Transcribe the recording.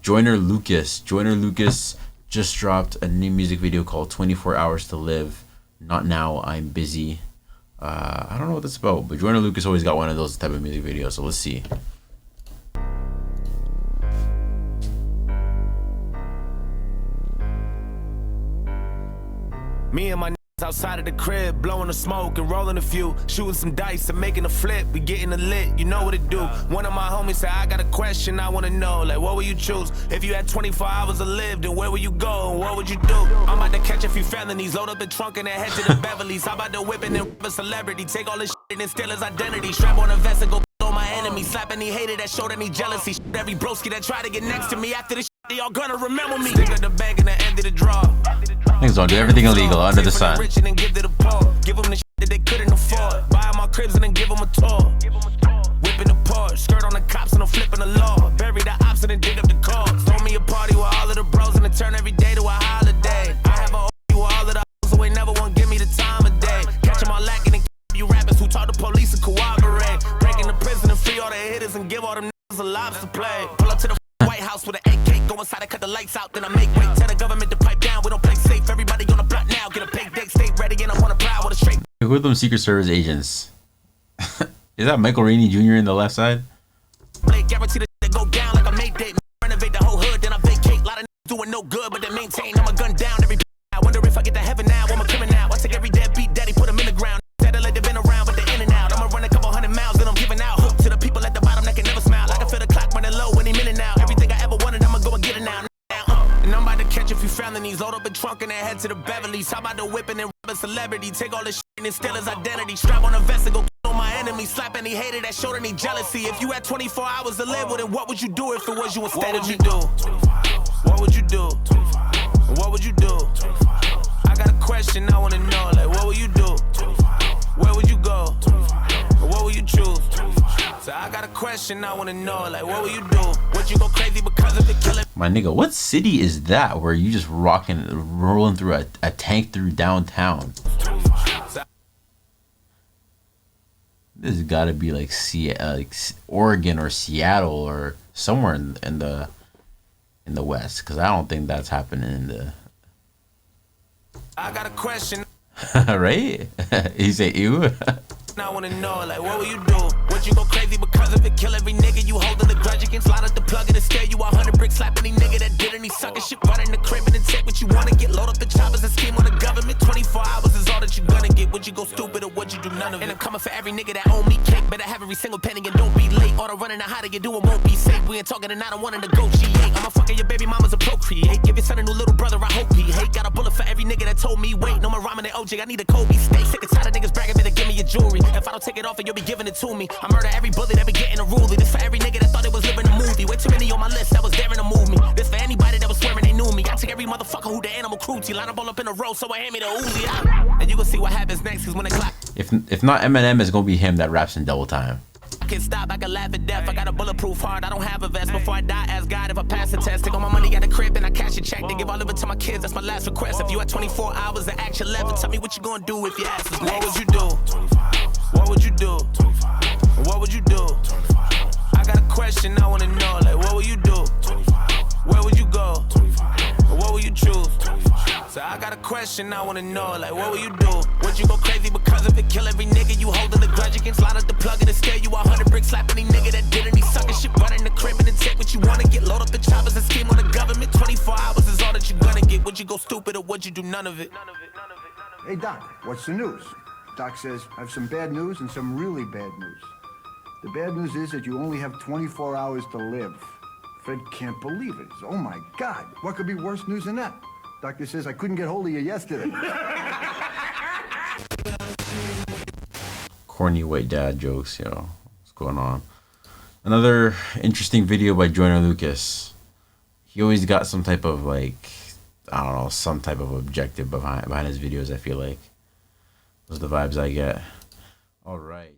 Joyner Lucas. Joyner Lucas just dropped a new music video called 24 Hours to Live. Not now, I'm busy. I don't know what that's about, but Joyner Lucas always got one of those type of music videos, so let's see. Me and my niggas outside of the crib, blowing the smoke and rolling a few, shooting some dice and making a flip. We getting a lit, you know what it do. One of my homies said, I got a question I wanna know, like what would you choose? If you had 24 hours to live, then where would you go and what would you do? I'm about to catch a few felonies, load up the trunk and then head to the Beverly's. How about the whipping and a celebrity, take all this shit and steal his identity, strap on a vest and go on my enemy, slap any hater that showed any jealousy, every broski that tried to get next to me. After this shit, they all gonna remember me. Stick at the bank and the end of the draw. Niggas don't do everything illegal under the sun. Rich and then give to the poor. Give them the shit that they couldn't afford. Buy my cribs and then give them a tour. Whipping the Porsche, skirt on the cops and I'm flipping the law. Bury the ops and then dig up the car. Throw me a party with all of the bros and then turn every day to a holiday. I have a OG with all of the hoes, so ain't never want to give me the time of day. Catch them all lacking and you rappers who talk to police and cooperate. Breaking the prison and free all the hitters and give all them niggas a lobster play. Pull up to the White House with an AK, go inside and cut the lights out, then I make way. Tell the government to pipe down, we don't play safe. Everybody on the block now, get a big dick, stay ready, and I want to proud with a straight. Who are them Secret Service agents? Is that Michael Rainey Jr. in the left side? Guarantee the shit go down like a Mayday. Renovate the whole hood, then I vacate. A lot of niggas doing no good, but they maintain. I'm a gun down every. I wonder if I get to heaven now. I'm a criminal. I take every deadbeat daddy, put him in the ground. That like they've been around, but they're in and out. I'ma run a couple 100 miles, and I'm giving out hope to the people at the bottom that can never smile. I can feel the clock running low any minute now. Everything I ever wanted, I'ma go and get it now. And I'm about to catch a few felonies, load up a trunk and then head to the Beverly's. How about the whipping and rob a celebrity? Take all this shit and steal his identity. Strap on a vest and go on my enemy. Slap any hater that showed any jealousy. If you had 24 hours to live with it, what would you do if it was you instead of you? What would you do? What would you do? I got a question I wanna know, like what would you do? Where would you go? What would you choose? So I got a question I wanna know, like what would you do? Would you go crazy because of the killing? My nigga, what city is that where you just rolling through a tank through downtown? This has got to be like Oregon or Seattle or somewhere in the West, because I don't think that's happening in the. I got a question. Right? You say ew. I wanna know, like, what will you do? Would you go crazy because of it? Kill every nigga you holding the grudge against? Slide up the plug and scare you 100 bricks. Slap any nigga that did any sucker shit. Run in the crib and then take what you wanna get. Load up the choppers and scheme on the government. 24 hours is all that you gonna get. Would you go stupid or would you do none of it? And I'm coming for every nigga that owe me cake. Better have every single penny and don't be late. All the running and how to get do it won't be safe. We ain't talking and I don't wanna negotiate. I'ma fucking your baby mamas a procreate. Give your son a new little brother, I hope he hate. Got a bullet for every nigga that told me wait. No more rhyming than OJ, I need a Kobe steak. Sick and tired of niggas bragging, better give me your jewelry. If I don't take it off, you'll be giving it to me. I murder every bully that be getting a ruling. This for every nigga that thought it was living a movie. Way too many on my list that was daring to move me. This for anybody that was swearing they knew me. I take every motherfucker who the animal cruelty. Line up all up in a row, so I hand me the Uzi out. And you gon' see what happens next, cause when the clock. If not Eminem, it's gonna be him that raps in double time. I can't stop, I can laugh at death. I got a bulletproof heart, I don't have a vest. Before I die, ask God if I pass the test. Take all my money at the crib and I cash a check. They give all of it to my kids, that's my last request. If you had 24 hours to action left, tell me what you gonna do if your ass is next. What would you do? What would you do? What would you do? I got a question I wanna know, like what would you do? Where would you go? What would you choose? So I got a question I wanna know, like what would you do? Would you go crazy because of it? Kill every nigga you holding the grudge against? Slide up the plug and scare you 100 bricks. Slap any nigga that did any sucker shit. Run in the crib and then take what you wanna get. Load up the choppers and scheme on the government. 24 hours is all that you gonna get. Would you go stupid or would you do none of it? Hey Doc, what's the news? Doc says, I have some bad news and some really bad news. The bad news is that you only have 24 hours to live. Fred can't believe it. Oh my God, what could be worse news than that? Doctor says I couldn't get hold of you yesterday. Corny white dad jokes, yo. What's going on? Another interesting video by Joyner Lucas. He always got some type of like, I don't know, some type of objective behind his videos, I feel like. Those are the vibes I get. All right.